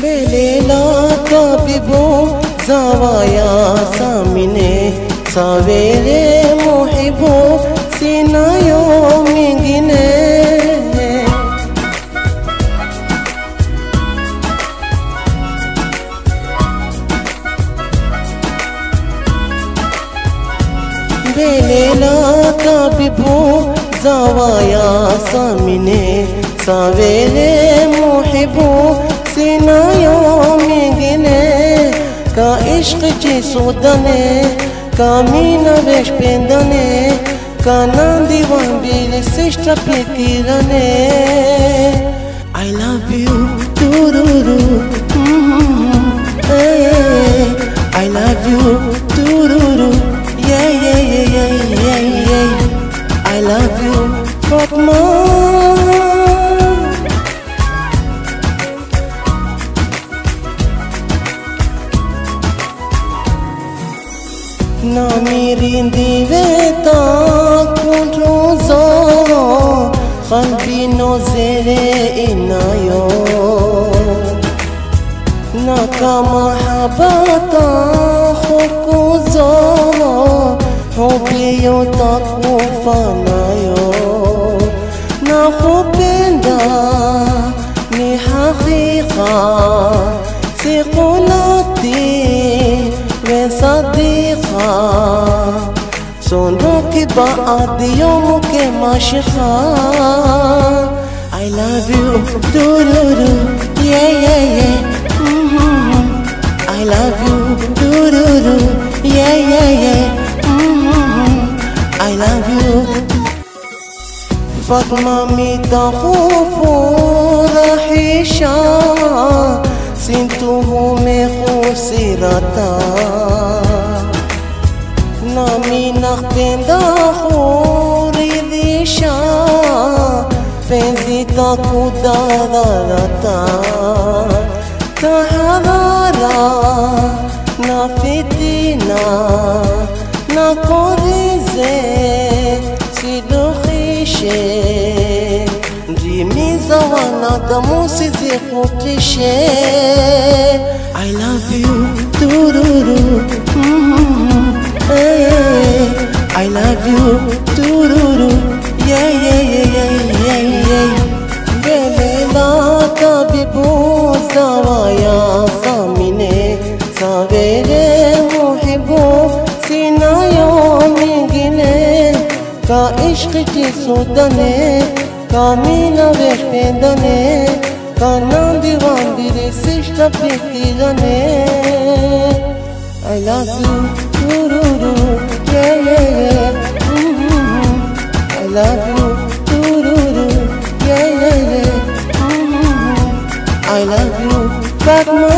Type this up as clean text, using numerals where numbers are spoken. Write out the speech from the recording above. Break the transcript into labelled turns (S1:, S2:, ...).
S1: Belela tabibu zawaya samine savere muhibu sinayo mingine Belela tabibu zawaya samine savere muhibu sinayo mingine ka ishq chi sudane ka mina vesh pendane ka nandi wambile sishta pikirane I love you tururu I love you tururu yeah I love you Fatma Na mirindi veta kuntuzo qalbi no zere inayo Na kama habata khukuzo hubi yotakufanayo Na khupenda ni haqiqa siqulati صديقة سنو की बात यों के माशिक़ा I love you tururu yeah I love you tururu yeah I love you Fatma mita khufu rahisha sintuhu में khusirata Nami nakpenda khuridisha penzi takudarata tahadara na fitina na korize sidukhishe ndimiza wanadamu sizikutishe I love you tururu I love you tururu yeah Belela tabibu zawaya samine savere muhibu sinayo mingine ka ishq ki sudane ka mina vesh pendane ka nandi wambire sishta pikirane I love you tururu yeah I love you tururu yeah I love you Fatma